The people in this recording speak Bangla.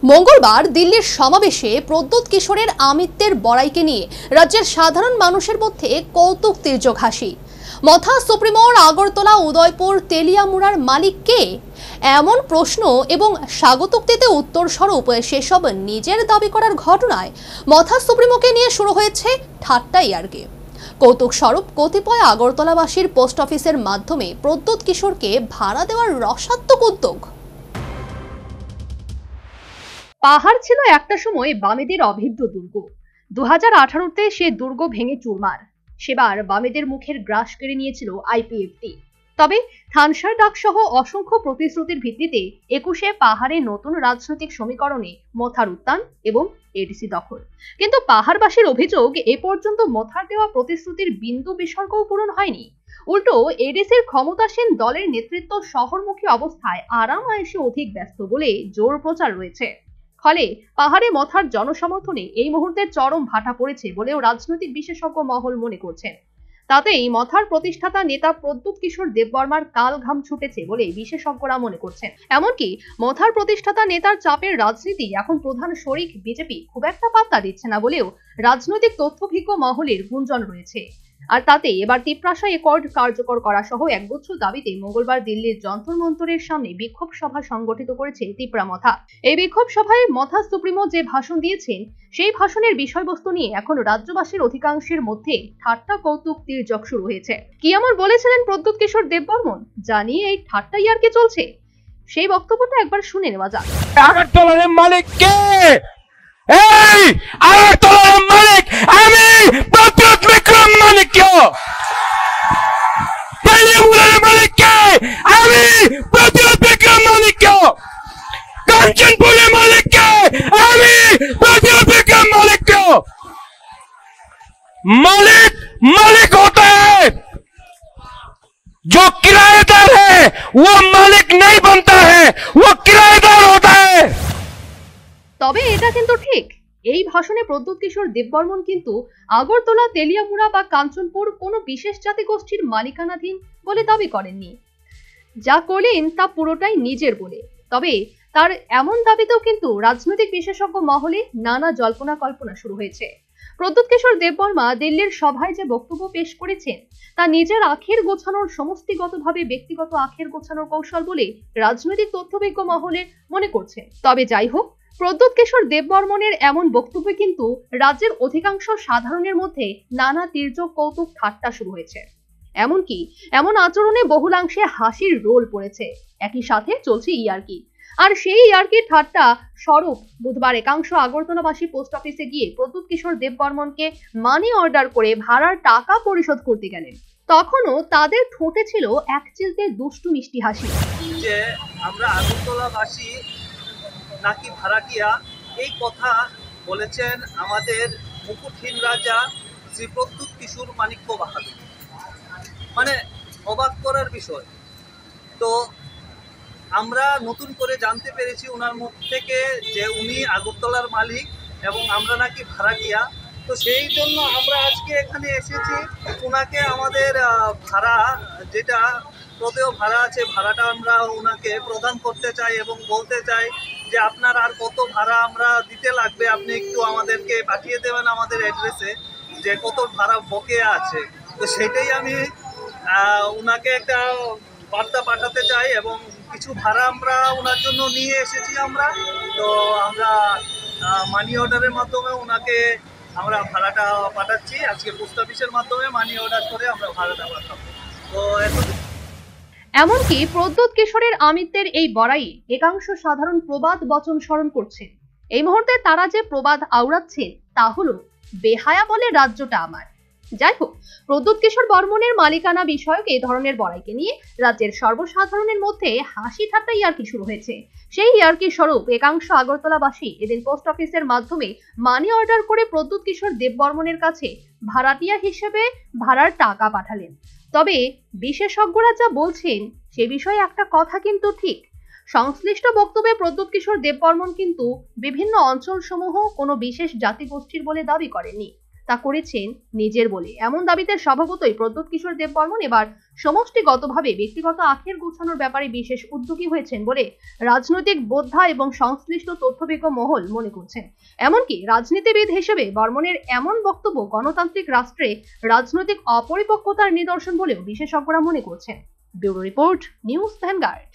মঙ্গলবার দিল্লির সমাবেশে প্রদ্যোৎ কিশোরের আমিত্বের বড়াইকে নিয়ে রাজ্যের সাধারণ মানুষের মধ্যে কৌতুক তির্যক হাসি। মথা সুপ্রিমোর আগরতলা উদয়পুর তেলিয়ামুড়ার মালিক কে, এমন প্রশ্ন এবং স্বাগতোক্তিতে উত্তর স্বরূপ সেসব নিজের দাবি করার ঘটনায় মথা সুপ্রিমোকে নিয়ে শুরু হয়েছে ঠাট্টা ইয়ার্কি। কৌতুক স্বরূপ কতিপয় আগরতলাবাসীর পোস্ট অফিসের মাধ্যমে প্রদ্যোৎ কিশোরকে ভাড়া দেওয়ার রসাত্মক উদ্যোগ। পাহাড় ছিল একটা সময় বামেদের অভেদ্য দুর্গ। 2018-তে সে দুর্গ ভেঙে চুরমার। সেবার বামেদের মুখের গ্রাস কেড়ে নিয়েছিল আইপিএফটি। তবে থানসার ডাক সহ অসংখ্য প্রতিশ্রুতির ভিত্তিতে 21-এ পাহাড়ে নতুন রাজনৈতিক সমীকরণে মথার উত্থান এবং এডিসি দখল। কিন্তু পাহাড়বাসীর অভিযোগ, এ পর্যন্ত মথার দেওয়া প্রতিশ্রুতির বিন্দু বিসর্গও পূরণ হয়নি। উল্টো এডিসির ক্ষমতাসীন দলের নেতৃত্ব শহরমুখী অবস্থায় আরাম আয়েশে অধিক ব্যস্ত বলে জোর প্রচার রয়েছে। ফলে পাহাড়ে মথার জনসমর্থনে এই মুহূর্তে চরম ভাটা পড়েছে বলেও রাজনৈতিক বিশেষজ্ঞ মহল মনে করছেন। তাতেই মথার প্রতিষ্ঠাতা নেতা প্রদ্যোৎ কিশোর দেববর্মার কাল ঘাম ছুটেছে বলে বিশেষজ্ঞরা মনে করছেন। এমনকি মথার প্রতিষ্ঠাতা নেতার চাপের রাজনীতি এখন প্রধান শরিক বিজেপি খুব একটা পাত্তা দিচ্ছে না বলেও রাজনৈতিক তথ্যভিজ্ঞ মহলের গুঞ্জন রয়েছে। আর তাতে এবার তিপ্রাসা একর্ড কার্যকর করা সহ একগুচ্ছ দাবিতে মঙ্গলবার দিল্লির যন্তর মন্তরের সামনে বিক্ষোভ সভা সংগঠিত করেছে তিপ্রা মথা। এই বিক্ষোভ সভায় মথা সুপ্রিমো যে ভাষণ দিয়েছেন, সেই ভাষণের বিষয়বস্তু নিয়ে এখন রাজ্যবাসীর অধিকাংশের মধ্যে ঠাট্টা কৌতুক তির্যক শুরু হয়েছে। কি এমন বলেছিলেন প্রদ্যোৎ কিশোর দেববর্মন, জানিয়ে এই ঠাট্টা ইয়ার্কি চলছে? সেই বক্তব্যটা একবার শুনে নেওয়া যাক। আগরতলার মালিক কে? এই আগরতলার মালিক আমি, প্রদ্যোৎ বিক্রম মালিক কে? তেলিয়ামুড়ার মালিক কে? আমি, প্রদ্যোৎ বিক্রম মালিক কে? কাঞ্চনপুরের মালিক কে? আমি, प्रद्योत विक्रम मालिक क्यों? मालिक मालिक होता है, जो किराएदार है वो मालिक नहीं बनता है, वो किराएदार होता है। তবে এটা কিন্তু ঠিক, এই ভাষণে প্রদ্যোৎ কিশোর দেববর্মন কিন্তু আগরতলা, তেলিয়ামুড়া বা কাঞ্চনপুর কোনো বিশেষ জাতিগোষ্ঠীর মালিকানাধীন বলে দাবি করেননি। যা করলেন তা পুরোটাই নিজের বলে। তবে তার এমন দাবিতেও কিন্তু রাজনৈতিক বিশেষজ্ঞ মহলে নানা জল্পনা কল্পনা শুরু হয়েছে। প্রদ্যোৎ কিশোর দেববর্মা দিল্লির সভায় যে বক্তব্য পেশ করেছেন, তা নিজের আখের গোছানোর সমষ্টিগতভাবে ব্যক্তিগত আখের গোছানোর কৌশল বলে রাজনৈতিক তথ্যবিজ্ঞ মহলে মনে করছে। তবে যাই হোক, প্রদ্যোৎ কিশোর দেববর্মনের এমন বক্তব্যে কিন্তু রাজ্যের অধিকাংশ সাধারণের মধ্যে নানা তির্যক কৌতুক ঠাট্টা শুরু হয়েছে। এমনকি এমন আচরণে বহুলাংশে হাসির রোল পড়েছে। একই সাথে চলছে ইয়ার্কি। আর সেই ইয়ার্কি ঠাট্টা স্বরূপ বুধবার একাংশ আগরতলাবাসী পোস্ট অফিসে গিয়ে প্রদ্যোৎ কিশোর দেববর্মনকে মানি অর্ডার করে ভাড়ার টাকা পরিশোধ করতে গেলেন। তখনও তাদের ঠোঁটে ছিল এক চিলতে দুষ্টু মিষ্টি হাসি। যে আমরা আগরতলাবাসী নাকি ভাড়াটিয়া, এই কথা বলেছেন আমাদের মুকুটহীন রাজা শ্রী প্রদ্যোৎ কিশোর মাণিক্য বাহাদুর। মানে অবাক করার বিষয়। তো আমরা নতুন করে জানতে পেরেছি ওনার মুখ থেকে যে উনি আগরতলার মালিক এবং আমরা নাকি ভাড়াটিয়া। তো সেই জন্য আমরা আজকে এখানে এসেছি ওনাকে আমাদের ভাড়া, যেটা প্রদেয় ভাড়া আছে, ভাড়াটা আমরা ওনাকে প্রদান করতে চাই এবং বলতে চাই যে আপনার আর কত ভাড়া আমরা দিতে লাগবে, আপনি একটু আমাদেরকে পাঠিয়ে দেবেন আমাদের অ্যাড্রেসে যে কত ভাড়া বকেয়া আছে। তো সেটাই আমি ওনাকে একটা বার্তা পাঠাতে চাই এবং কিছু ভাড়া আমরা ওনার জন্য নিয়ে এসেছি আমরা। তো আমরা মানি অর্ডারের মাধ্যমে ওনাকে আমরা ভাড়াটা পাঠাচ্ছি। আজকে পোস্ট অফিসের মাধ্যমে মানি অর্ডার করে আমরা ভাড়াটা পাঠাবো। তো এমনকি প্রদ্যোৎ কিশোরের আমিত্বের এই বড়াইয়ে একাংশ সাধারণ প্রবাদ বচন স্মরণ করছেন। এই মুহূর্তে তারা যে প্রবাদ আওড়াচ্ছেন তা হলো, বেহায়া বলে রাজ্যটা আমার। যাই হোক, প্রদ্যোৎ কিশোর বর্মনের মালিকানা বিষয়ক এই ধরনের বড়াইকে নিয়ে রাজ্যের সর্বসাধারণের মধ্যে হাসি ঠাট্টা ইয়ার্কি শুরু হয়েছে। সেই ইয়ার্কি স্বরূপ একাংশ আগরতলাবাসী এদিন পোস্ট অফিসের মাধ্যমে মানি অর্ডার করে প্রদ্যোৎ কিশোর দেববর্মনের কাছে ভাড়াটিয়া হিসেবে ভাড়ার টাকা পাঠালেন। তবে বিশেষজ্ঞরা যা বলছেন সে বিষয়ে একটা কথা কিন্তু ঠিক। সংশ্লিষ্ট বক্তব্যে প্রদ্যোৎ কিশোর দেববর্মন কিন্তু বিভিন্ন অঞ্চলসমূহ কোনো বিশেষ জাতিগোষ্ঠীর বলে দাবি করেননি। তা করেছেন নিজের বলে এমন দাবিতে স্বভাবতই প্রদ্যোৎ কিশোর দেববর্মন এবার সমষ্টিগতভাবে ব্যক্তিগত আখের গোছানোর ব্যাপারে বিশেষ উদ্যোগী হয়েছেন বলে রাজনৈতিক বোদ্ধা এবং সংশ্লিষ্ট তথ্যবিজ্ঞ মহল মনে করছেন। এমনকি রাজনীতিবিদ হিসেবে বর্মনের এমন বক্তব্য গণতান্ত্রিক রাষ্ট্রে রাজনৈতিক অপরিপক্কতার নিদর্শন বলেও বিশেষজ্ঞরা মনে করছেন। Bureau report, news vanguard.